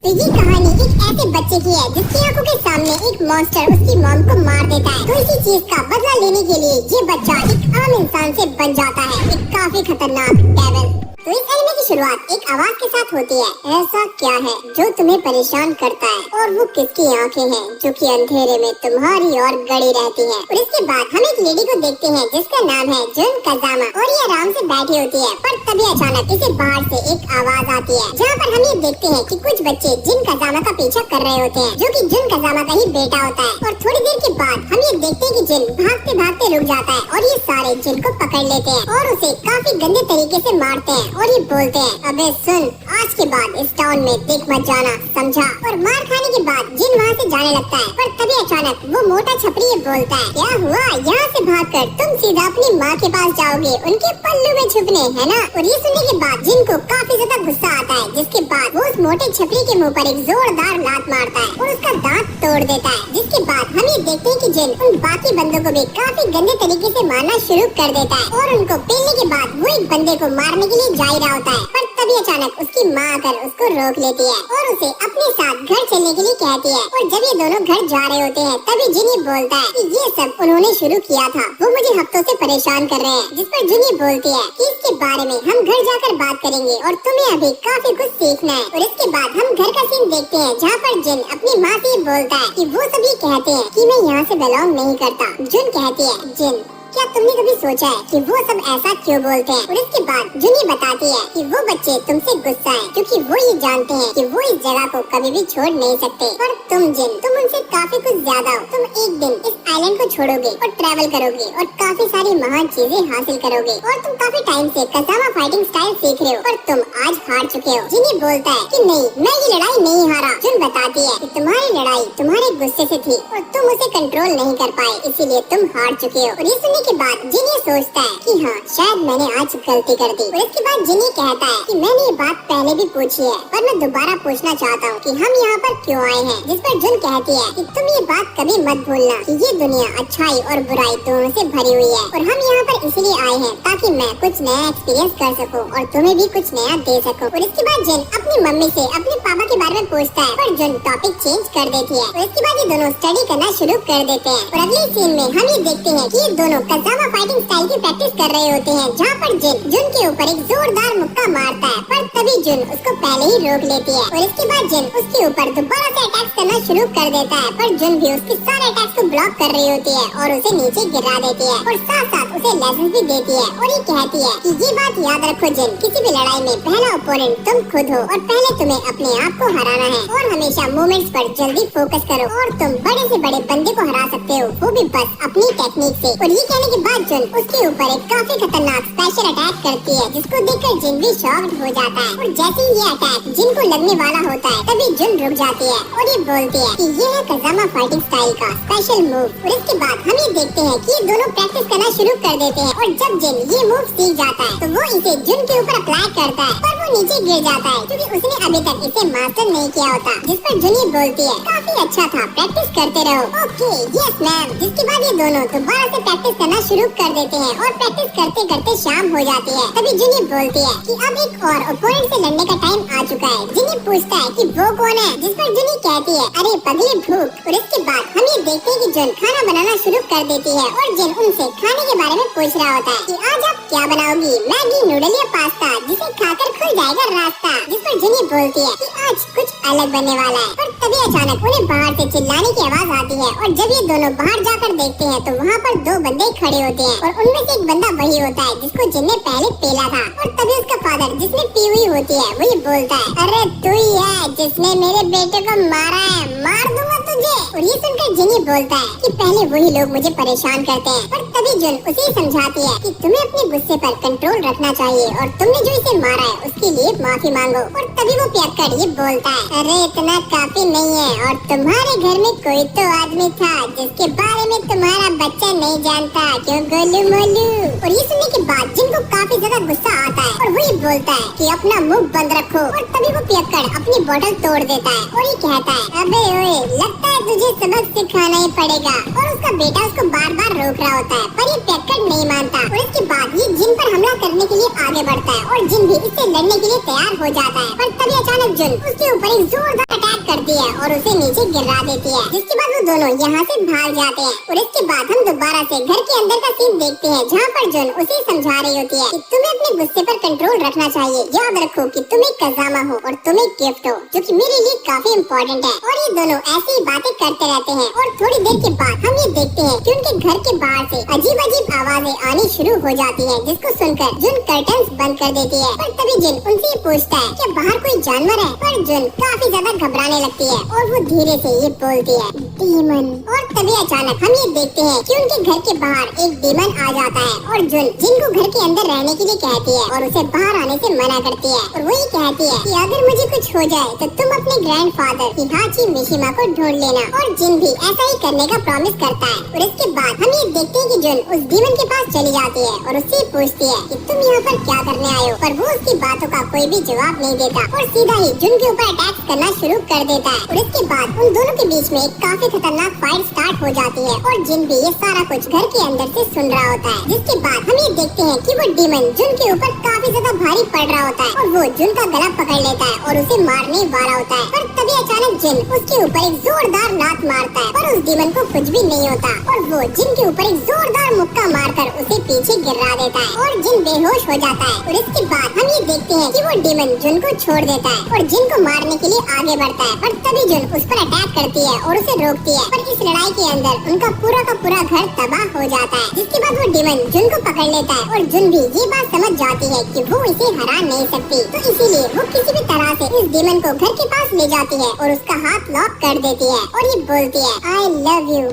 तो ये कहानी एक ऐसे बच्चे की है जिसकी आंखों के सामने एक मॉन्स्टर उसकी मॉम को मार देता है। तो इसी चीज का बदला लेने के लिए ये बच्चा एक आम इंसान से बन जाता है, एक काफी खतरनाक डेविल। तो इस एनिमे की शुरुआत एक आवाज के साथ होती है, ऐसा क्या है जो तुम्हें परेशान करता है और वो किसकी आंखें हैं जो कि अंधेरे में तुम्हारी ओर गड़ी रहती हैं। और इसके बाद हम एक लेडी को देखते हैं जिसका नाम है जुन कजामा और ये आराम से बैठी होती है। पर तभी अचानक इसे बाहर से एक आवाज आती है जहाँ पर हम ये देखते हैं कि कुछ बच्चे जिन कजामा का पीछा कर रहे होते हैं जो कि जुन कजामा का ही बेटा होता है। और थोड़ी देर के बाद हम ये देखते हैं कि जिन भागते भागते रुक जाता है और ये सारे जिन को पकड़ लेते हैं और उसे काफी गंदे तरीके से मारते हैं और ये बोलते हैं, अबे सुन, आज के बाद इस टाउन में दिख मत जाना, समझा। और मार खाने के बाद जिन वहाँ से जाने लगता है। पर तभी अचानक वो मोटा छपरी ये बोलता है, क्या हुआ, यहाँ से भागकर तुम सीधा अपनी माँ के पास जाओगे उनके पल्लू में छुपने, है ना। और ये सुनने के बाद जिन को काफी ज्यादा गुस्सा आता है, जिसके बाद वो उस मोटे छपरी के मुँह पर एक जोरदार लात मारता है और उसका दांत तोड़ देता है। जिसके बाद हम ये देखते हैं कि जिन उन बाकी बंदों को भी काफी गंदे तरीके से मारना शुरू कर देता है और उनको पेलने के बाद वो एक बंदे को मारने के लिए जा ही रहा होता है। पर तभी अचानक उसकी माँ आकर उसको रोक लेती है और उसे अपने साथ घर चलने के लिए कहती है। और जब ये दोनों घर जा रहे होते हैं तभी जिनी बोलता है कि ये सब उन्होंने शुरू किया था, वो मुझे हफ्तों से परेशान कर रहे हैं। जिस पर जिनी बोलती है कि इसके बारे में हम घर जाकर बात करेंगे और तुम्हें अभी काफी कुछ सीखना है। और इसके बाद हम घर का सीन देखते हैं जहाँ पर जिन अपनी माँ से बोलता है कि वो सभी कहते हैं कि मैं यहाँ से बिलोंग नहीं करता। जुन कहती है, जिन क्या तुमने कभी सोचा है कि वो सब ऐसा क्यों बोलते हैं। और इसके बाद जुनी बताती है कि वो बच्चे तुमसे गुस्सा है क्योंकि वो ये जानते हैं कि वो इस जगह को कभी भी छोड़ नहीं सकते। पर तुम जिन, तुम उनसे काफी कुछ ज्यादा हो। तुम एक दिन इस आइलैंड को छोड़ोगे और ट्रैवल करोगे और काफी सारी महान चीजें हासिल करोगे। और तुम काफी टाइम से कजामा फाइटिंग स्टाइल सीख रहे हो पर तुम आज हार चुके हो। जिनी बोलता है कि नहीं, मैं ये लड़ाई नहीं हारा। जुन बताती है कि तुम्हारी लड़ाई तुम्हारे गुस्से से थी और तुम उसे कंट्रोल नहीं कर पाए, इसीलिए तुम हार चुके हो। और ये सुनने के बाद जिन ये सोचता है कि हाँ, शायद मैंने आज गलती कर दी। और इसके बाद जिन ये कहता है कि मैंने ये बात पहले भी पूछी है पर मैं दोबारा पूछना चाहता हूँ कि हम यहाँ पर क्यों आए हैं। जिस पर जुन कहती है कि तुम ये बात कभी मत भूलना कि ये दुनिया अच्छाई और बुराई दोनों से भरी हुई है और हम यहाँ पर इसलिए आए हैं ताकि मैं कुछ नया एक्सपीरियंस कर सकूँ और तुम्हें भी कुछ नया दे सकूँ। और इसके बाद जिन अपनी मम्मी से अपने पापा के बारे में पूछता है पर जुन टॉपिक चेंज कर देती है। और इसके बाद ये दोनों स्टडी करना शुरू कर देते हैं। और अगले सीन में हम ये देखते हैं कि ये दोनों कजामा फाइटिंग स्टाइल की प्रैक्टिस कर रहे होते हैं जहाँ पर जुन के ऊपर एक जोरदार मुक्का मारता है पर तभी जुन उसको पहले ही रोक लेती है। और इसके बाद जुन उसके ऊपर दोबारा से अटैक करना शुरू कर देता है पर जुन भी उसके सारे अटैक्स को ब्लॉक कर रही होती है और उसे नीचे गिरा देती है और साथ साथ उसे लेसन भी देती है। और ये कहती है कि ये बात याद रखो जिन, किसी भी लड़ाई में पहला ओपोनेंट तुम खुद हो और पहले तुम्हें अपने आप को हराना है और हमेशा मूवमेंट्स पर जल्दी फोकस करो और तुम बड़े से बड़े बंदे को हरा सकते हो, वो भी बस अपनी टेक्निक से। और ये कहने के बाद जुन उसके ऊपर एक काफी खतरनाक स्पेशल अटैक करती है जिसको देखकर जिन भी शॉक्ड हो जाता है। और जैसे ही ये अटैक जिन को लगने वाला होता है तभी जिन रुक जाती है और ये बोलती है कि ये है कजामा फाइटिंग स्टाइल का स्पेशल मूव। और इसके बाद हम ये देखते हैं कि ये दोनों प्रैक्टिस करना शुरू कर देते हैं और जब जिन ये मूव सीख जाता है तो वो इसे जुन के ऊपर अप्लाई करता है पर वो नीचे गिर जाता है क्योंकि उसने अभी तक इसे मास्टर नहीं किया होता। जिस पर जुन ये बोलती है, काफी अच्छा था, प्रैक्टिस करते रहो। Okay, yes ma'am. जिसके बाद ये दोनों दोबारा से प्रैक्टिस करना शुरू कर देते हैं और प्रैक्टिस करते करते शाम हो जाती है। तभी जिनी बोलती है कि अब एक और ओपोनेंट से लड़ने का टाइम आ चुका है। जिनी पूछता है कि वो कौन है। जिस पर जिनी कहती है, अरे पगले भूख। और इसके बाद हम ये देखते हैं कि जिन खाना बनाना शुरू कर देती है और जिन उनसे खाने के बारे में पूछ रहा होता है कि आज आप क्या बनाओगी, मैगी, नूडल या पास्ता जिसे खाकर खुल जाएगा रास्ता। जिस पर जिनी बोलती है कि आज कुछ अलग बनने वाला है। पर तभी अचानक उन्हें बाहर से चिल्लाने की आवाज आती है और जब ये दोनों बाहर जाकर देखते हैं तो वहाँ पर दो बंदे खड़े होते हैं और उनमें से एक बंदा वही होता है जिसको जिन ने पहले पेला था। और तभी उसका फादर जिसने पी हुई होती है वही बोलता है, अरे तू ही है जिसने मेरे बेटे को मारा है, मार दूंगा तुझे। और ये सुनकर जिनी बोलता है कि पहले वही लोग मुझे परेशान करते हैं। पर तभी जुन उसे समझाती है कि तुम्हें अपने गुस्से पर कंट्रोल रखना चाहिए और तुमने जो इसे मारा है उसके लिए माफी मांगो। और तभी वो पियक्कड़ ये बोलता है, अरे इतना काफी नहीं है और तुम्हारे घर में कोई तो आदमी था जिसके बारे में तुम्हारा बच्चा नहीं जानता, क्यों गोलू मोलू। और ये सुनने के बाद जिनको काफी ज्यादा गुस्सा आता है और वो ये बोलता है कि अपना मुंह बंद रखो। और तभी वो पियक्कड़ अपनी बोतल तोड़ देता है और ये कहता है, अबे ओए, लगता है तुझे सबक सिखाना ही पड़ेगा। और उसका बेटा उसको बार बार रोक रहा होता है पर ये पियक्कड़ नहीं मानता। और इसके बाद ये जिन पर हमला करने के लिए आगे बढ़ता है और जिन भी इससे लड़ने के लिए तैयार हो जाता है। पर तभी अचानक जुन उसके ऊपर एक जोरदार करती है और उसे नीचे गिरा देती है, जिसके बाद वो दोनों यहाँ से भाग जाते हैं। और इसके बाद हम दोबारा से घर के अंदर का सीन देखते हैं, जहाँ पर जुन उसे समझा रही होती है कि तुम्हें अपने गुस्से पर कंट्रोल रखना चाहिए। याद रखो कि तुम एक कज़ामा हो और तुम एक गिफ्ट हो, जो कि मेरे लिए काफी इम्पोर्टेंट है। और ये दोनों ऐसी ही बातें करते रहते हैं और थोड़ी देर के बाद हम ये देखते हैं कि उनके घर के बाहर से अजीब अजीब आवाजें आनी शुरू हो जाती है, जिसको सुनकर जुन कर्टन्स बंद कर देती है। पर तभी जुन उनसे ये पूछता है कि बाहर कोई जानवर है, पर जुन काफी ज्यादा घबराने लगती है और वो धीरे से ये बोलती है, डीमन। और तभी अचानक हम ये देखते हैं कि उनके घर के बाहर एक डीमन आ जाता है और जुन जिनको घर के अंदर रहने के लिए कहती है और उसे बाहर आने से मना करती है। और वो ये कहती है कि अगर मुझे कुछ हो जाए तो तुम अपने ग्रैंडफादर हिहाची मिशिमा को ढूंढ लेना। और जिन भी ऐसा ही करने का प्रॉमिस करता है। और इसके बाद हम ये देखते हैं कि जुन उस डीमन के पास चली जाती है और उससे पूछती है कि तुम यहाँ पर क्या करने आए हो, पर वो उसकी बातों का कोई भी जवाब नहीं देता और सीधा ही जुन के ऊपर अटैक करना शुरू कर देता है। और इसके बाद उन दोनों के बीच में एक काफी खतरनाक फाइट स्टार्ट हो जाती है और जिन भी ये सारा कुछ घर के अंदर से सुन रहा होता है। जिसके बाद हम ये देखते हैं कि वो डीमन जुन के ऊपर काफी ज्यादा भारी पड़ रहा होता है और वो जुन का गला पकड़ लेता है और उसे मारने वाला होता है। पर तभी अचानक जिन उसके ऊपर एक जोरदार लात मारता है, पर उस डीमन को कुछ भी नहीं होता और वो जिन के ऊपर एक जोरदार मुक्का मारकर उसे पीछे गिरा देता है और जिन बेहोश हो जाता है। और इसके बाद हम ये देखते हैं कि वो डीमन जुन को छोड़ देता है और जिन को मारने के लिए आगे बढ़ता है। पर तभी जुन उस पर अटैक करती है और उसे रोकती है। पर इस लड़ाई के अंदर उनका पूरा का पूरा घर तबाह हो जाता है। जिसके बाद वो डीमन जुन को पकड़ लेता है और जुन भी ये बात समझ जाती है कि वो इसे हरा नहीं सकती, तो इसीलिए वो किसी भी तरह से इस डीमन को घर के पास ले जाती है और उसका हाथ लॉक कर देती है और ये बोलती है, आई लव यू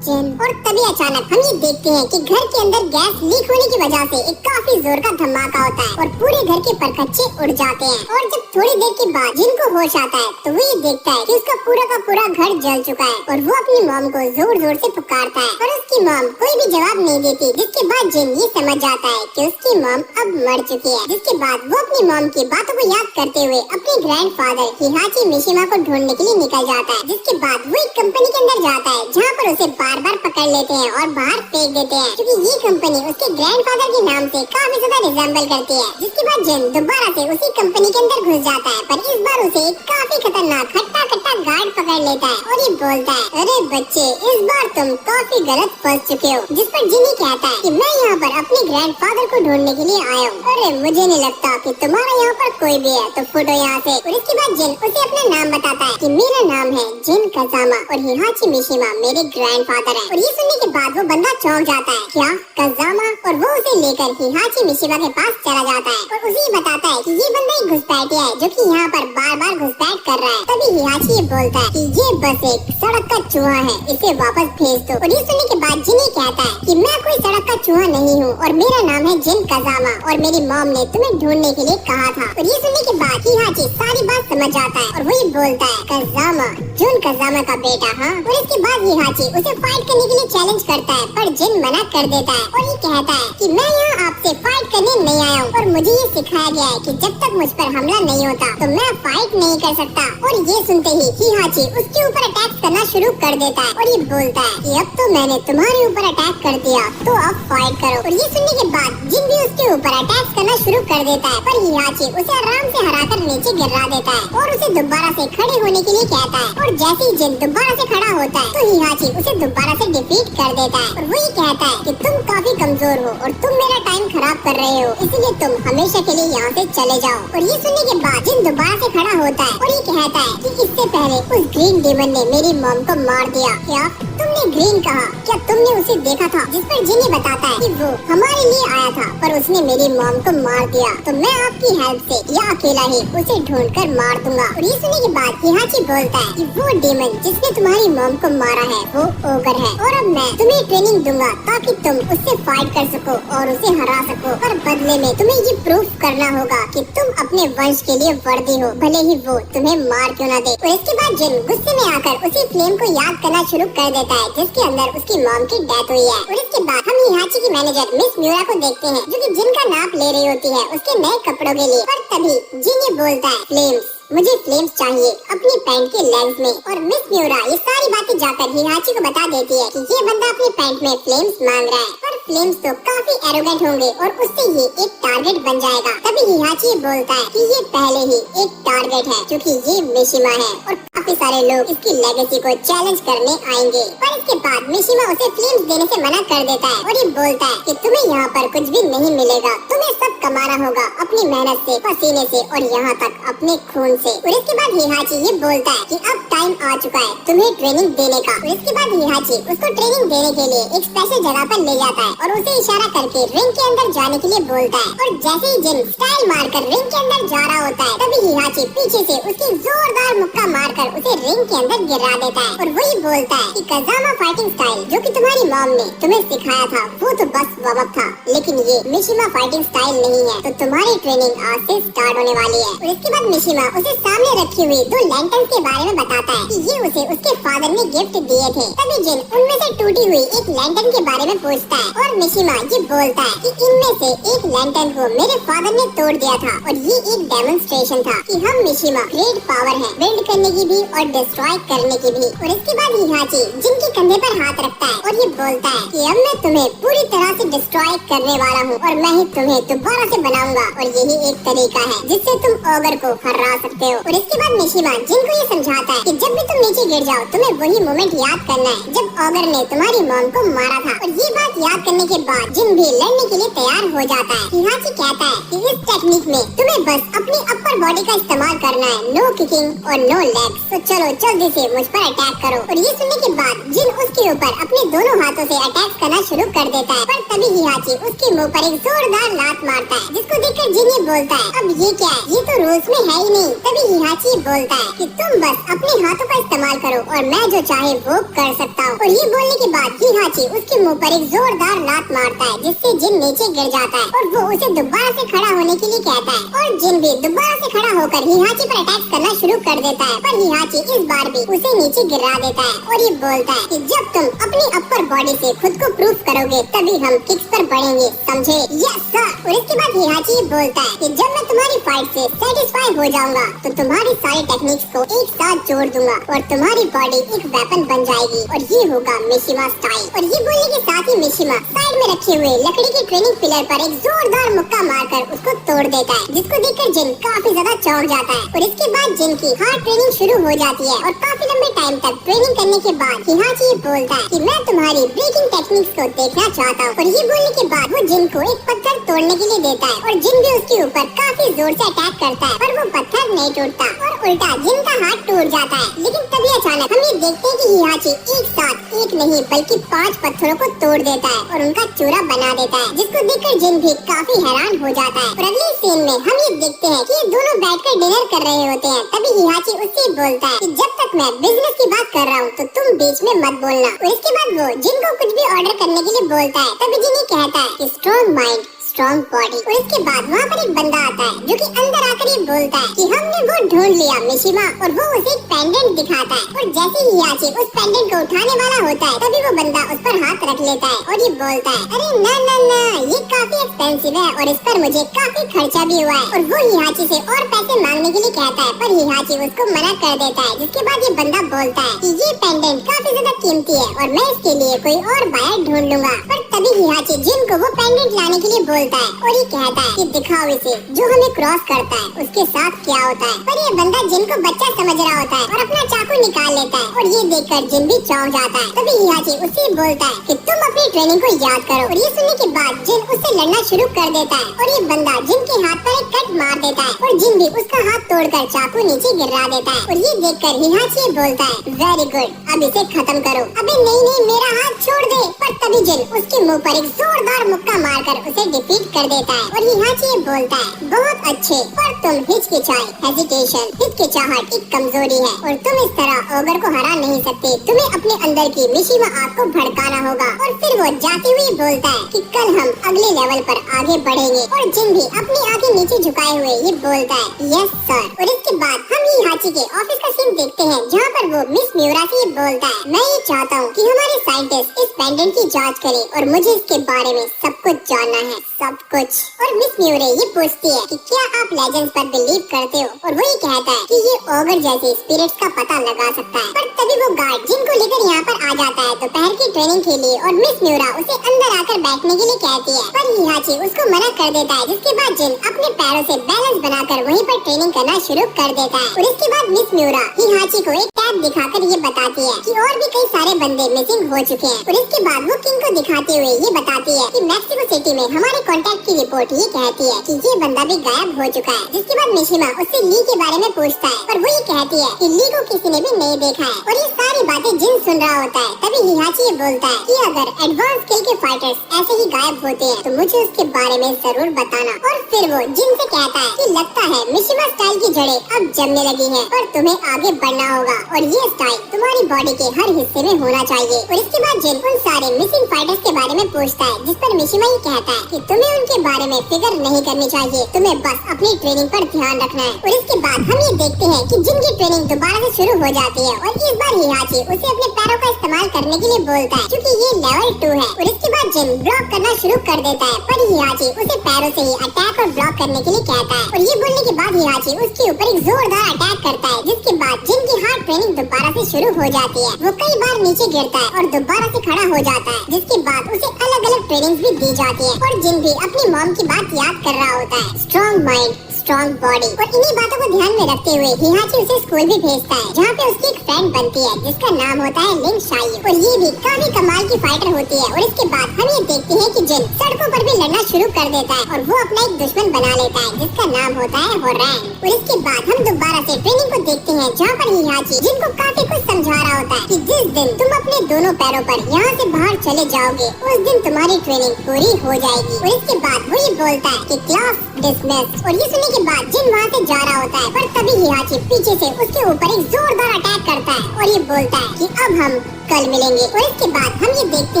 जिन। और तभी अचानक हम ये देखते हैं कि घर के अंदर गैस लीक होने की वजह से एक काफी जोर का धमाका होता है और पूरे घर के परखच्चे उड़ जाते हैं। और जब थोड़ी देर के बाद जिन को होश आता है तो वो ये देखता है कि उसका पूरा का पूरा घर जल चुका है और वो अपनी मॉम को जोर जोर से पुकारता है और उसकी मॉम कोई भी जवाब नहीं देती। जिसके बाद जिन ये समझ जाता है कि उसकी मॉम अब मर चुकी है। जिसके बाद वो अपनी मॉम की बातों को याद करते हुए अपने ग्रैंडफादर हिहाची मिशिमा को ढूंढने के लिए निकल जाता है। जिसके बाद वो एक कंपनी के अंदर जाता है जहाँ पर उसे बार बार पकड़ लेते हैं और बाहर फेंक देते हैं, क्योंकि ये कंपनी उसके ग्रैंडफादर के नाम से काफी ज्यादा रिजेंबल करती है। जिसके बाद जिन दोबारा से उसी कंपनी के अंदर घुस जाता है, पर इस बार उसे एक काफी खतरनाक हट्टा कट्टा गार्ड पकड़ लेता है और ये बोलता है, अरे बच्चे इस बार तुम काफी गलत फंस चुके हो। जिस पर जिनी कहता है कि मैं यहाँ पर अपने ग्रैंडफादर को ढूंढने के लिए आया हूँ। अरे मुझे नहीं लगता कि तुम्हारा यहाँ पर कोई भी है, तो फुटो यहाँ से। और इसके बाद जिन उसे अपना नाम बताता है कि मेरा नाम है जिन कज़ामा और हिहाची मिशिमा मेरे ग्रैंडफादर है। और ये सुनने के बाद वो बंदा चौंक जाता है, क्या कज़ामा? और वो उसे लेकर हिहाची मिशिमा के पास चला जाता है और उसे बताता है कि ये बंदा एक घुसपैठिया है जो कि यहाँ पर बार बार घुसपैठ कर रहा है। तभी हिहाची ये बोलता है कि ये बस एक सड़क का चूहा है, इसे वापस भेज दो। और ये सुनने के बाद जिनी कहता है कि मैं कोई सड़क का चूहा नहीं हूँ और मेरा नाम है जिन कज़ामा और मेरी मॉम ने तुम्हें ढूंढने के लिए कहा था। और ये सुनने के बाद हिहाची सारी बात समझ जाता है और वो ये बोलता है, कज़ामा जुन कज़ामा का बेटा। हाँ। और इसके बाद हिहाची उसे फाइट करने के लिए चैलेंज करता है, पर जिन मना कर देता है और ये कहता है कि मैं यहाँ आपसे फाइट करने नहीं आया हूँ और मुझे ये सिखाया गया है कि जब तक मुझ पर हमला नहीं होता तो मैं फाइट नहीं कर सकता। और ये सुनते ही हिहाची उसके ऊपर अटैक करना शुरू कर देता है और ये बोलता है कि अब तो मैंने तुम्हारे ऊपर अटैक कर दिया, तो अब फाइट करो। और ये सुनने के बाद जिन भी उसके ऊपर अटैक करना शुरू कर देता है, पर हिहाची उसे आराम से हराकर नीचे गिरा देता है और उसे दोबारा से खड़े होने के लिए कहता है। और जैसे ही जिन दोबारा से खड़ा होता है तो हिहाची उसे दोबारा से डिफीट कर देता है और वो ये कहता है कि तुम काफी कमजोर हो और तुम मेरा टाइम खराब कर रहे हो, इसलिए तुम हमेशा के लिए यहाँ से चले जाओ। और ये सुनने के बाद जिन दोबारा से खड़ा होता है और ये कहता है कि इससे पहले उस ग्रीन डीमन ने मेरी मॉम को मार दिया। क्या तुमने ग्रीन कहा? क्या तुमने उसे देखा था? जिस पर जिनी बताता है कि वो हमारे लिए आया था पर उसने मेरी मॉम को मार दिया, तो मैं आपकी हेल्प से या अकेला ही उसे ढूंढकर मार दूंगा। और ये सुनने के बाद हिहाची बोलता है कि वो डीमन जिसने तुम्हारी मॉम को मारा है वो ओगर है और अब मैं तुम्हें ट्रेनिंग दूंगा ताकि तुम उससे फाइट कर सको और उसे हरा सको। पर बदले में तुम्हें ये प्रूफ करना होगा कि तुम अपने वंश के लिए वर्दी हो, भले ही वो तुम्हें मार क्यों ना दे। और इसके बाद जिन गुस्से में आकर उसी फ्लेम को याद करना शुरू कर देता है जिसके अंदर उसकी मॉम की डेथ हुई है। और इसके बाद हम हिहाची की मैनेजर मिस म्यूरा को देखते हैं जो कि जिन का नाप ले रही होती है उसके नए कपड़ों के लिए। पर तभी जिन ये बोलता है, फ्लेम्स मुझे फ्लेम्स चाहिए अपनी पैंट के लेग्स में। और मिस म्यूरा ये सारी बातें जाकर हिहाची को बता देती है कि ये बंदा अपनी पैंट में फ्लेम्स मांग रहा है, पर फ्लेम्स तो काफी एरोगेंट होंगे और उससे ये एक टारगेट बन जाएगा। तभी हिहाची बोलता है कि ये पहले ही एक टारगेट है क्योंकि ये मिशिमा है और काफी सारे लोग इसकी लेगेसी को चैलेंज करने आएंगे। पर इसके बाद मिशिमा उसे फिल्म्स देने से मना कर देता है और ये बोलता है कि तुम्हें यहाँ पर कुछ भी नहीं मिलेगा, तुम्हें सब कमाना होगा अपनी मेहनत से, पसीने से और यहाँ तक अपने खून से। और इसके बाद हिहाची ये बोलता है कि अब टाइम आ चुका है तुम्हें ट्रेनिंग देने का। और इसके बाद हिहाची उसको ट्रेनिंग देने के लिए एक स्पेशल जगह पर ले जाता है और उसे इशारा करके रिंग के अंदर जाने के लिए बोलता है। और जैसे ही जिन स्टाइल मारकर रिंग के अंदर जा रहा होता है तभी हिहाची पीछे से उसकी जोरदार मुक्का मारकर उसे रिंग के अंदर गिरा देता है। और वही बोलता है कि कज़ामा फाइटिंग स्टाइल जो कि तुम्हारी मॉम ने तुम्हें सिखाया था वो तो बस वार्म अप था, लेकिन ये मिशिमा फाइटिंग स्टाइल नहीं है, तो तुम्हारी ट्रेनिंग आज से स्टार्ट होने वाली है। और इसके बाद मिशिमा उसे सामने रखी हुई 2 लैंटर्न्स के बारे में बताता है कि ये उसे उसके फादर ने गिफ्ट दिए थे। तभी जिन उनमें से टूटी हुई एक लैंटर्न के बारे में पूछता है और मिशिमा ये बोलता है कि इनमें से एक लैंटर्न को मेरे फादर ने तोड़ दिया था और ये एक डेमोन्स्ट्रेशन था कि हम मिशिमा ग्रेट पावर है बिल्ड करने की भी और डिस्ट्रॉय करने की भी। और इसके बाद हिहाची जिनके कंधे पर हाथ रखता है और ये बोलता है कि अब मैं तुम्हें पूरी तरह से डिस्ट्रॉय करने वाला हूँ और मैं ही तुम्हें दोबारा से बनाऊंगा और यही एक तरीका है जिससे तुम ऑगर को हरा सकते हो। और इसके बाद मिशिमा जिनको ये समझाता है कि जब भी तुम नीचे गिर जाओ तुम्हें वही मोमेंट याद करना है जब ऑगर ने तुम्हारी मॉम को मारा था। और ये बात याद करने के बाद जिन भी लड़ने के लिए तैयार हो जाता है। हिहाची कहता है कि इस टेक्निक में तुम्हें बस अपनी अपर बॉडी का इस्तेमाल करना है, नो किकिंग और नो लेग्स। तो चलो जल्दी से मुझ पर अटैक करो। और ये सुनने के बाद जिन उसके ऊपर अपने दोनों हाथों से अटैक करना शुरू कर देता है। पर तभी हिहाची उसके मुंह पर एक जोरदार लात मारता है जिसको देखकर जिन ये बोलता है अब ये क्या है, ये तो रूल्स में है ही नहीं। तभी हिहाची बोलता है कि तुम बस अपने हाथों का इस्तेमाल करो और मैं जो चाहे वो कर सकता हूँ। और ये बोलने के बाद हिहाची उसके मुंह पर एक जोरदार लात मारता है जिससे जिन नीचे गिर जाता है और वो उसे दोबारा से खड़ा होने के लिए कहता है। और जिन भी दोबारा से खड़ा होकर हिहाची पर अटैक करना शुरू कर देता है। पर हिहाची इस बार भी उसे नीचे गिरा देता है और ये बोलता है कि जब तुम अपनी अपर बॉडी से खुद को प्रूफ करोगे तभी हम किक्स पर बढ़ेंगे, समझे? Yes sir. और इसके बाद हिहाची बोलता है कि जब मैं तुम्हारी फाइट से सेटिस्फाई हो जाऊंगा तो तुम्हारी सारी टेक्निक्स को एक साथ जोड़ दूंगा और तुम्हारी बॉडी एक वेपन बन जाएगी और ये होगा मिशिमा स्टाइल। और ये बोलने के साथ ही मिशिमा साइड में रखे हुए लकड़ी के ट्रेनिंग पिलर पर एक जोरदार मुक्का मारकर उसको तोड़ देता है जिसको देखकर जिन काफी ज्यादा चौंक जाता है। और इसके बाद जिन की हार्ड ट्रेनिंग शुरू हो जाती है और काफी लंबे टाइम तक ट्रेनिंग करने के बाद हिहाची बोलता है कि मैं तुम्हारी ब्रेकिंग टेक्निक्स को देखना चाहता हूँ। और ये बोलने के बाद वो जिन को एक पत्थर तोड़ने के लिए देता है और जिन भी उसके ऊपर काफी जोर से अटैक करता है पर वो पत्थर नहीं टूटता और उल्टा जिन का हाथ टूट जाता है। लेकिन तभी अचानक हम ये देखते हैं कि हिहाची एक साथ एक नहीं बल्कि 5 पत्थरों को तोड़ देता है और उनका चूरा बना देता है जिसको देखकर जिन भी काफी हैरान हो जाता है। और अगले सीन में हम ये देखते हैं कि ये दोनों बैठकर डिनर कर रहे होते हैं। तभी हिहाची उससे बोलता है कि जब तक मैं बिजनेस की बात कर रहा हूँ तो तुम बीच में मत बोलना। और इसके बाद वो जिन को कुछ भी ऑर्डर करने के लिए बोलता है तभी जिन ये कहता है कि स्ट्रॉन्ग माइंड स्ट्रॉन्ग बॉडी। और इसके बाद वहाँ पर एक बंदा आता है जो कि अंदर आकर ये बोलता है कि हमने वो ढूंढ लिया मिशिमा। और वो उसे एक पेंडेंट दिखाता है और जैसे ही हिहाची उस पेंडेंट को उठाने वाला होता है तभी वो बंदा उस पर हाथ रख लेता है और ये बोलता है अरे ना ना ना ये काफी एक्सपेंसिव है और इस पर मुझे काफी खर्चा भी हुआ है। और वो हिहाची से और पैसे मांगने के लिए कहता है पर हिहाची उसको मना कर देता है जिसके बाद ये बंदा बोलता है कि ये पेंडेंट काफी ज्यादा कीमती है और मैं इसके लिए कोई और बायर ढूंढ लूंगा। पर तभी हिहाची जिन को वो पेंडेंट लाने के लिए बोलता है और ये कहता है कि दिखाओ इसे, जो हमें क्रॉस करता है उसके साथ क्या होता है। पर ये बंदा जिन को बच्चा समझ रहा होता है और अपना चाकू निकाल लेता है और ये देखकर जिन भी चौंक जाता है। तभी हिहाची उससे बोलता है कि तुम अपनी ट्रेनिंग को याद करो। और ये सुनने के बाद जिन उससे लड़ना शुरू कर देता है और ये बंदा जिन के हाथ पर एक कट मार देता है और जिन भी उसका हाथ तोड़कर चाकू नीचे गिरा देता है। और ये देखकर हिहाची बोलता है वेरी गुड, अब इसे खत्म करो। अबे नहीं नहीं मेरा हाथ छोड़ दे। पर तभी जिन उसके मुंह पर एक जोरदार मुक्का मारकर उसे डिफीट कर देता है। और हिहाची बोलता है बहुत अच्छे, पर तुम हिचकिचाए, हेजिटेशन, हिचकिचाहट एक कमजोरी है और तुम इस तरह ओगर को हरा नहीं सकते। तुम्हें अपने अंदर की मिशिमा आग को भड़काना होगा। और फिर वो जाते हुए बोलता है कि कल हम अगले लेवल पर आगे बढ़ेंगे। और जिन भी अपनी आंखें नीचे झुकाए हुए ये बोलता है यस सर। और इसके बाद हम हिहाची के ऑफिस का सीन देखते हैं जहाँ पर वो मिस म्यूरा से बोलता है मैं ये चाहता हूँ कि हमारे साइंटिस्ट इस पेंडेंट की जांच करें और मुझे इसके बारे में सब कुछ जानना है, सब कुछ। और मिस म्यूरे ये पूछती है कि क्या आप लेजेंड्स पर बिलीव करते हो। और वो ये कहता है कि ये ओगर जैसे स्पिरिट्स का पता लगा सकता है। पर तभी वो गार्ड जिन को लेकर यहाँ पर आ जाता है दोपहर की ट्रेनिंग के लिए और मिस म्यूरा उसे अंदर आकर बैठने के लिए कहती है, पर हिहाची उसको मना कर देता है, जिसके बाद जिन अपने पैरों से बैलेंस बनाकर वहीं पर ट्रेनिंग करना शुरू कर देता है। और इसके बाद मिस म्यूरा हिहाची को एक टैब दिखाकर ये बताती है कि और भी कई सारे बंदे मिसिंग हो चुके हैं। और इसके बाद वो किंग को दिखाते हुए ये बताती है कि मैक्सिको सिटी में हमारे कॉन्टैक्ट की रिपोर्ट ये कहती है कि ये बंदा भी गायब हो चुका है। जिसके बाद मिशिमा उससे ली के बारे में पूछता है, पर वो ये कहती है कि ली को किसी ने भी नहीं देखा है। और ये सारी बातें जिन सुन रहा होता है। तभी हिहाची ये बोलता है कि अगर एडवांस स्किल के फाइटर्स ऐसे ही गायब होते हैं तो मुझे उसके बारे में जरूर बताना। और फिर वो जिन से कहता है कि लगता है मिशिमा स्टाइल की जड़ें अब जमने लगी हैं और तुम्हें आगे बढ़ना होगा और ये स्टाइल तुम्हारी बॉडी के हर हिस्से में होना चाहिए। और इसके बाद जिन उन सारे मिसिंग फाइटर्स के बारे में पूछता है, जिस पर मिशिमा ये कहता है कि तुम्हें उनके बारे में फिक्र नहीं करनी चाहिए, तुम्हें बस अपनी ट्रेनिंग पर ध्यान रखना है। और इसके बाद हम ये देखते हैं कि जिन की ट्रेनिंग दोबारा से शुरू हो जाती है और इस बार हिहाची उसे अपने पैरों का इस्तेमाल करने के लिए बोलता है, क्योंकि ये लेवल 2 है। और इसके बाद जिन ब्लॉक करना शुरू कर देता है, पर हिहाची उसे पैरों से ही अटैक और ब्लॉक करने के लिए कहता है। और ये बोलने के बाद हिहाची उसके ऊपर एक जोरदार अटैक करता है, जिसके बाद जिन की हार्ड ट्रेनिंग दोबारा से शुरू हो जाती है। वो कई बार नीचे गिरता है और दोबारा से खड़ा हो जाता है, जिसके बाद उसे अलग अलग ट्रेनिंग भी दी जाती है। और जिन भी अपनी मॉम की बात याद कर रहा होता है, स्ट्रॉन्ग माइंड स्ट्रॉन्ग बॉडी। और इन्हीं बातों को ध्यान में रखते हुए हिहाची उसे स्कूल भी भेजता है, जहाँ पे उसकी एक फ्रेंड बनती है जिसका नाम होता है लिंग शाइयो। और ये भी काफी कमाल की फाइटर होती है। और इसके बाद हम ये देखते हैं कि जिन सड़कों पर भी लड़ना शुरू कर देता है और वो अपना एक दुश्मन बना लेता है जिसका नाम होता है होरैंग। और इसके बाद हम दोबारा से ट्रेनिंग को देखते हैं, जहाँ पर हिहाची जिनको काफी कुछ समझा रहा होता है कि जिस दिन तुम अपने दोनों पैरों पर यहाँ से बाहर चले जाओगे उस दिन तुम्हारी ट्रेनिंग पूरी हो जाएगी। और इसके बाद वो ये बोलता है कि क्लास डिसमिस्ड। और ये सुनने के बाद जिन वहाँ से जा रहा होता है, पर तभी हिहाची पीछे से उसके ऊपर एक जोरदार अटैक करता है और ये बोलता है कि अब हम कल मिलेंगे। और इसके बाद हम ये देखते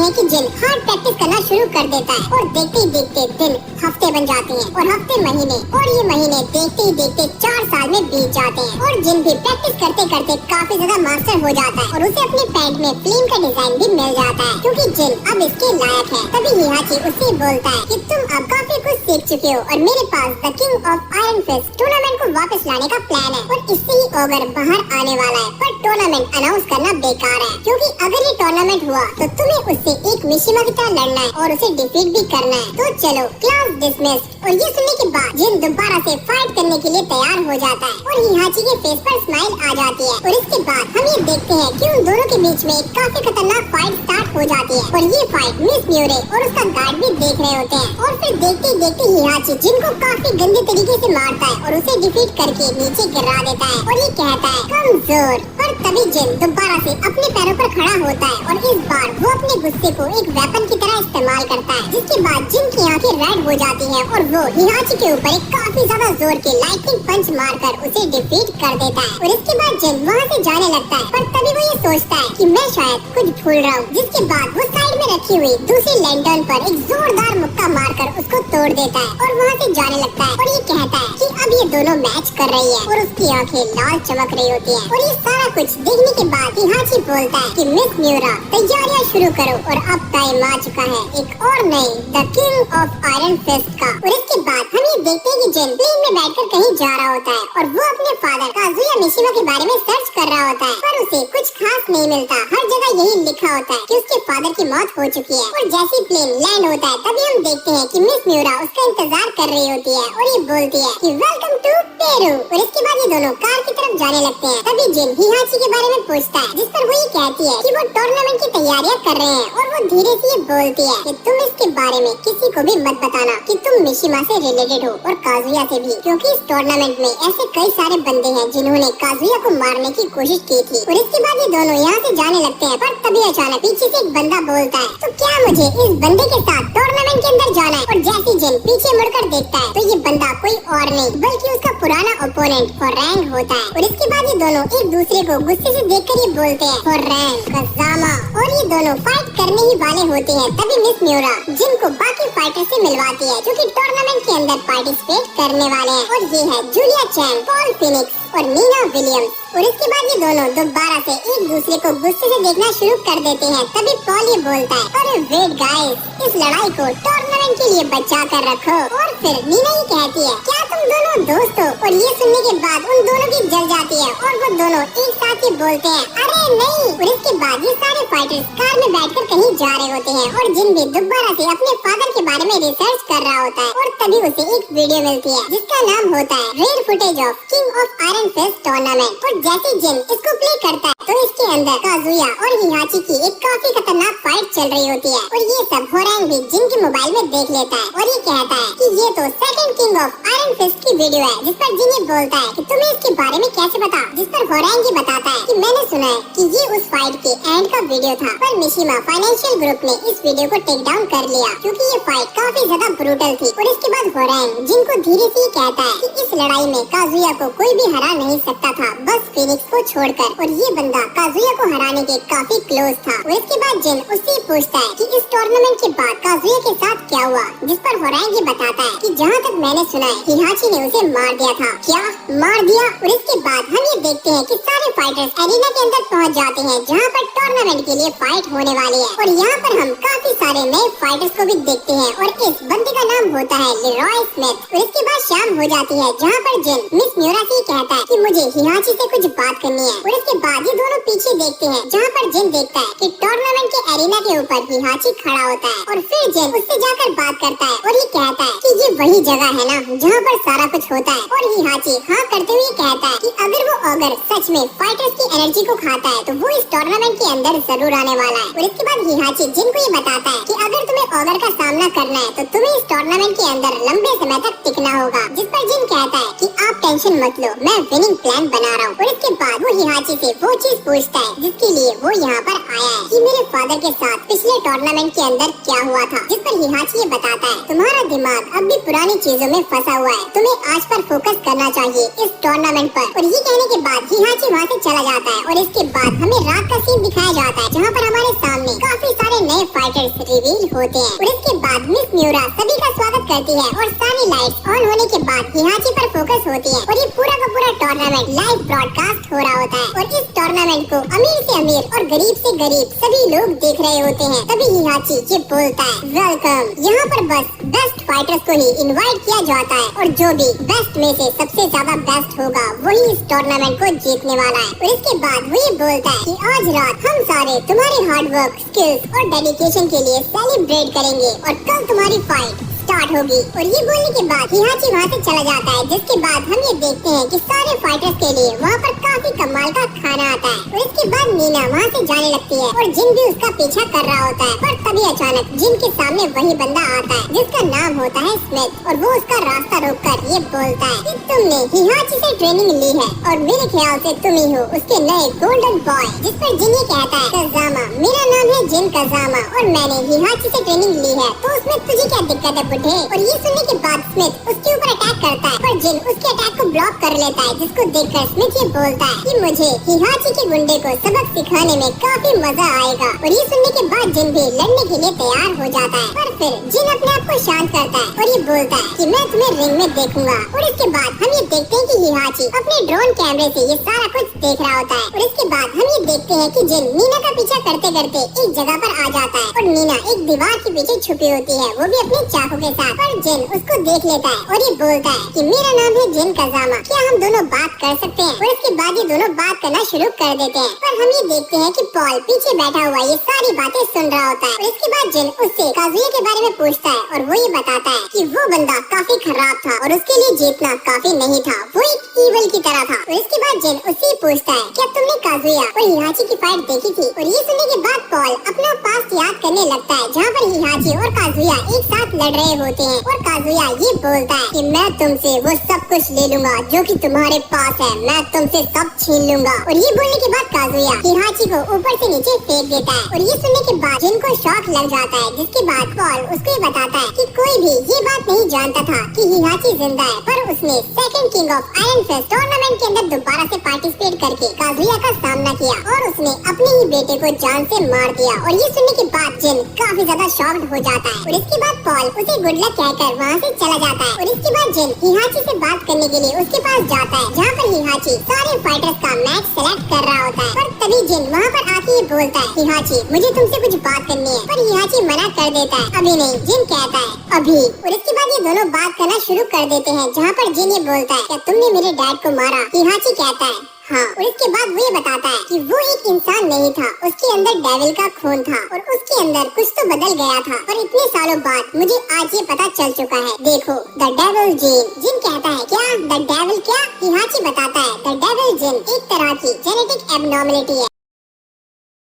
हैं कि जिन हार्ड प्रैक्टिस करना शुरू कर देता है और देखते ही देखते दिन हफ्ते बन जाते हैं और हफ्ते महीने और ये महीने देखते ही देखते 4 साल में बीत जाते हैं। और जिन भी प्रैक्टिस करते करते काफी ज्यादा मास्टर हो जाता है और उसे अपने पैंट में फ्लेम का डिजाइन भी मिल जाता है, क्योंकि जिन अब इसके लायक है। तभी हिहाची उससे बोलता है कि तुम अब काफी कुछ सीख चुके हो और मेरे पास the king of iron fist Tournament को वापस लाने का प्लान है और इससे ही ओगर बाहर आने वाला है। पर टूर्नामेंट अनाउंस करना बेकार है, क्योंकि अगर ये टूर्नामेंट हुआ तो तुम्हें उससे एक मिशिमा की तरह लड़ना है और उसे डिफीट भी करना है। तो चलो क्लास डिसमिस्ड। और ये सुनने के बाद जिन दोबारा से फाइट करने के लिए तैयार हो जाता है और हिहाची के फेस पर स्माइल आ जाती है। और इसके बाद हम ये देखते हैं कि उन दोनों के बीच में एक काफी खतरनाक फाइट स्टार्ट हो जाती है। और ये फाइट मिस म्यूरे और उसका गार्ड भी देख रहे होते हैं। और फिर देखते देखते हिहाची जिनको काफी गंदे तरीके से मारता है और उसे डिफीट करके नीचे गिरा देता है और ये कहता है कमजोर। पर तभी जिन दोबारा से अपने पैरों पर खड़ा होता है और इस बार वो अपने गुस्से को एक वेपन की तरह इस्तेमाल करता है, जिसके बाद जिन की आंखें रेड हो जाती हैं और वो हिहाची के ऊपर एक काफी ज्यादा जोर के लाइटनिंग पंच मारकर उसे डिफीट कर देता है। और इसके बाद जिन वहाँ से जाने लगता है, पर तभी वो ये सोचता है कि मैं शायद कुछ भूल रहा हूँ। जिसके बाद वो साइड में रखी हुई दूसरी लैंटर्न पर एक जोरदार मुक्का मारकर उसको तोड़ देता है और वहाँ से जाने लगता है। और ये कहता है कि अब ये दोनों मैच कर रही है और उसकी आंखें लाल चमक रही होती है। और ये सारा कुछ देखने के बाद हिहाची बोलता है कि मिस म्यूरा तैयारियां शुरू करो और अब टाइम आ चुका है एक और नई the king of iron fist का। और इसके बाद हम ये देखते हैं कि जिन प्लेन में बैठकर कहीं जा रहा होता है और वो अपने फादर काजुया मिशिमा के बारे में सर्च कर रहा होता है, पर उसे कुछ खास नहीं मिलता। हर जगह यही लिखा होता है कि उसके फादर की मौत हो चुकी है। और जैसे ही प्लेन लैंड होता है तभी हम देखते हैं कि मिस म्यूरा उसका इंतजार कर रही होती है और ये बोलती है कि वेलकम टू पेरू। और इसके बाद ये दोनों कार की तरफ जाने लगते हैं। तभी जिन हिहाची के बारे में पूछता है, जिस पर वो ये कहती है कि वो टूर्नामेंट की तैयारियां कर रहे हैं। और वो धीरे से ये बोलती है कि तुम इसके बारे में किसी को भी मत बताना कि तुम मिशिमा से रिलेटेड हो और काजुया से भी, क्योंकि इस टूर्नामेंट में ऐसे कई सारे बंदे हैं जिन्होंने काजुया को मारने की कोशिश की थी। और इसके बाद ये दोनों यहाँ से जाने लगते हैं, पर तभी अचानक पीछे से एक बंदा बोलता है तो क्या मुझे इस बंदे के साथ टूर्नामेंट के अंदर जाना है। और जैसे जिन पीछे मुड़कर देखता है तो ये बंदा कोई और नहीं बल्कि उसका पुराना ओपोनेंट होरैंग होता है। और इसके बाद ये दोनों एक दूसरे को गुस्से से देखकर ये बोलते हैं होरैंग कज़ामा। और ये दोनों फाइट करने ही वाले होते हैं। तभी मिस म्यूरा जिनको बाकी फाइटर से मिलवाती है जो कि टूर्नामेंट के अंदर पार्टिसिपेट करने वाले हैं। और ये है जूलिया चैन, पॉल फिनिक्स, और नीना विलियम्स। और इसके बाद ये दोनों दोबारा से एक दूसरे को गुस्से से देखना शुरू कर देते हैं। तभी पॉल ये बोलता है, अरे वेट गाइस, इस लड़ाई को टूर्नामेंट के लिए बचा कर रखो। और फिर नीना ये कहती है, क्या तुम दोनों दोस्त हो? और ये सुनने के बाद उन दोनों की जल जाती है और वो दोनों एक साथ ही बोलते हैं, अरे नहीं। और इसके बाद ये सारे फाइटर्स कार में बैठकर कहीं जा रहे होते हैं और जिन भी दोबारा से अपने फादर के बारे में रिसर्च कर रहा होता है। और तभी उसे एक वीडियो मिलती है जिसका नाम होता है rare footage of king of iron fist tournament. और जैसे जिन इसको प्ले करता है तो इसके अंदर काजुया और हिहाची की एक काफी खतरनाक फाइट चल रही होती है। और ये सब होरांग भी जिन के मोबाइल में देख लेता है और ये कहता है कि ये तो second king of iron fist की वीडियो है। जिस पर जिन ये बोलता है कि तुम्हें इसके बारे में कैसे पता? जिस पर होरांग ये बताता है कि मैंने सुना है कि ये उस फाइट के एंड का वीडियो था, पर मिशिमा फाइनेंशियल ग्रुप ने इस वीडियो को टेक डाउन कर लिया क्योंकि ये फाइट काफी ज्यादा ब्रूटल थी। और इसके बाद होरांग जिनको धीरे से कहता है कि इस लड़ाई में काजुया को कोई भी हरा नहीं सकता था, बस फिनिक्स को छोड़कर। और ये बंदा काजुया को हराने के काफी क्लोज था। और इसके बाद जिन उससे पूछता है कि इस टूर्नामेंट के बाद काजुया के साथ क्या हुआ? जिस पर होरांग ये बताता है कि जहाँ तक मैंने सुना है हिहाची ने उसे मार दिया था। क्या मार दिया? और इसके बाद हम ये देखते हैं कि सारे फाइटर्स एरिना के अंदर पहुँच जाते हैं जहाँ पर टूर्नामेंट के लिए फाइट होने वाली है। और यहाँ पर हम काफी सारे नए फाइटर्स को भी देखते हैं और इस बंदे का नाम होता है लेरॉय स्मिथ। और इसके बाद शाम हो जाती है जहाँ पर जिन मिस न्यूरा से कहता है कि मुझे हिहाची से कुछ बात करनी है। और इसके बाद ये दोनों पीछे देखते हैं जहाँ पर जिन देखता है कि टूर्नामेंट के एरिना के ऊपर हिहाची खड़ा होता है। और फिर जिन उससे जाकर बात करता है और ये कहता है कि ये वही जगह है ना जहाँ पर सारा कुछ होता है। और हिहाची हाँ करते हुए कहता है कि अगर वो ऑगर सच में फाइटर्स की एनर्जी को खाता है तो वो इस टूर्नामेंट के अंदर जरूर आने वाला है। और इसके बाद हिहाची जिन को ये बताता है कि अगर तुम्हें ऑगर का सामना करना है तो तुम्हें इस टूर्नामेंट के अंदर लंबे समय तक टिकना होगा। जिस पर जिन कहता है कि आप टेंशन मत लो, मैं विनिंग प्लान बना रहा हूँ। और इसके बाद वो हिहाची से वो चीज पूछता है जिसके लिए वो यहाँ पर आया है कि मेरे फादर के साथ पिछले टूर्नामेंट के अंदर क्या हुआ था। जिस पर हिहाची ये बताता है, तुम्हारा दिमाग अब भी पुरानी चीजों में फंसा हुआ है, तुम्हें आज पर फोकस करना चाहिए इस टूर्नामेंट पर। और ये कहने के बाद हिहाची वहाँ से चला जाता है। और इसके बाद हमें रात का सीन दिखाया जाता है जहाँ पर हमारे सामने काफी सारे नए फाइटर्स रिवील होते हैं। और इसके बाद मिस न्यूरा सभी का स्वागत करती है और सारी लाइट्स ऑन होने के बाद हिहाची पर फोकस होती है और ये पूरा का पूरा टूर्नामेंट लाइव ब्रॉडकास्ट हो रहा होता है। और इस टूर्नामेंट को अमीर से अमीर और गरीब से गरीब सभी लोग देख रहे होते हैं। तभी हिहाची ये बोलता है, वेलकम, यहाँ पर बस बेस्ट फाइटर्स को ही इनवाइट किया जाता है और जो भी बेस्ट में से सबसे ज्यादा बेस्ट होगा वही इस टूर्नामेंट को जीतने वाला है। और इसके बाद वो ये बोलता है कि आज रात हम सारे तुम्हारे हार्डवर्क, स्किल्स और डेडिकेशन के लिए सेलिब्रेट करेंगे और कल तुम्हारी फाइट स्टार्ट होगी। और ये बोलने के बाद हिहाची वहाँ से चला जाता है। जिसके बाद हम ये देखते हैं कि सारे फाइटर्स के लिए वहाँ पर काफी कमाल का खाना आता है। और इसके बाद नीना वहाँ से जाने लगती है और जिन भी उसका पीछा कर रहा होता है। पर तभी अचानक जिन के सामने वही बंदा आता है जिसका नाम होता है स्मिथ। और वो उसका रास्ता रोककर ये बोलता है कि तुमने हिहाची से ट्रेनिंग ली है और मेरे ख्याल से तुम ही हो उसके नए गोल्डन बॉय। जिस पर जिन ये कहता है, कज़ामा, मेरा नाम है जिन कज़ामा और मैंने हिहाची से ट्रेनिंग ली है, तो उसमें तुझे क्या दिक्कत है बुढ़े? और ये सुनने के बाद स्मिथ उसके ऊपर अटैक करता है पर जिन उसके अटैक को ब्लॉक कर लेता है। जिसको देखकर स्मिथ ये बोलता है कि मुझे हिहाची के गुंडे को सबक सिखाने में काफी मजा आएगा। और ये सुनने के बाद जिन भी लड़ने के लिए तैयार हो जाता है। पर फिर जिन अपने आप को शांत करता है और ये बोलता है कि मैं तुम्हें रिंग में देखूंगा। और इसके बाद हम ये देखते हैं कि हिहाची अपने ड्रोन कैमरे से ये सारा कुछ देख रहा होता है। और इसके बाद हम ये देखते हैं कि जिन नीना का पीछा करते करते एक जगह पर आ जाता है और नीना एक दीवार के पीछे छुपी होती है, वो भी अपने चाकू के साथ। पर जिन उसको देख लेता है और ये बोलता है कि मेरा नाम है जिन कज़ामा, क्या हम दोनों बात कर सकते हैं? और इसके बाद ये दोनों बात करना शुरू कर देते हैं। पर हम ये देखते हैं कि पॉल पीछे बैठा हुआ ये सारी बातें सुन रहा होता है। और इसके बाद जिन उससे काजुया के बारे में पूछता है और वो ये बताता है कि वो बंदा काफी खराब था और उसके लिए जीतना काफी नहीं था, वो एक ईवल की तरह था। और इसके बाद जिन उससे पूछता है, क्या तुमने काजुया और हिहाची की फाइट देखी थी? और ये सुनने के बाद पॉल अपना पास्ट याद करने लगता है जहाँ पर हिहाची और काजुया एक साथ लड़ रहे होते हैं। और काजुया ये बोलता है कि मैं तुमसे वो सब कुछ ले लूंगा जो कि तुम्हारे पास है, मैं तुमसे सब छीन लूंगा। और ये बोलने के बाद काजुया हिहाची को ऊपर से नीचे फेंक देता है। और ये सुनने के बाद जिन को शॉक लग जाता है, जिसके बाद पॉल उसको ये बताता है कि कोई भी ये बात नहीं जानता था कि हिहाची जिंदा है, पर उसने second king of iron fist tournament के अंदर दोबारा से पार्टिसिपेट करके काजुया का सामना किया और उसने अपने ही बेटे को जान से मार दिया। और ये सुनने के बाद जिन काफी ज्यादा शॉक्ड हो जाता है और इसके बाद पॉल उसे गुड लक कहकर वहाँ से चला जाता है। और इसके बाद जिन हिहाची से बात करने के लिए उसके पास जाता है, जहाँ पर हिहाची सारे फाइटर्स का मैच सेलेक्ट कर रहा होता है। पर तभी जिन वहाँ पर आके ये बोलता है, हिहाची मुझे तुमसे कुछ बात करनी है। पर हिहाची मना कर देता है, अभी नहीं। जिन कहता है अभी। और इसके बाद ये दोनों बात करना शुरू कर देते हैं, जहाँ पर जिन ये बोलता है, क्या तुमने मेरे डैड को मारा? हिहाची कहता है हाँ। और इसके बाद वो ये बताता है कि वो एक इंसान नहीं था, उसके अंदर डेविल का खून था और उसके अंदर कुछ तो बदल गया था। और इतने सालों बाद मुझे आज ये पता चल चुका है, देखो द डेविल जीन। जिन कहता है क्या द डेविल क्या? हिहाची बताता है द डेविल जीन एक तरह की जेनेटिक एबनॉर्मलिटी है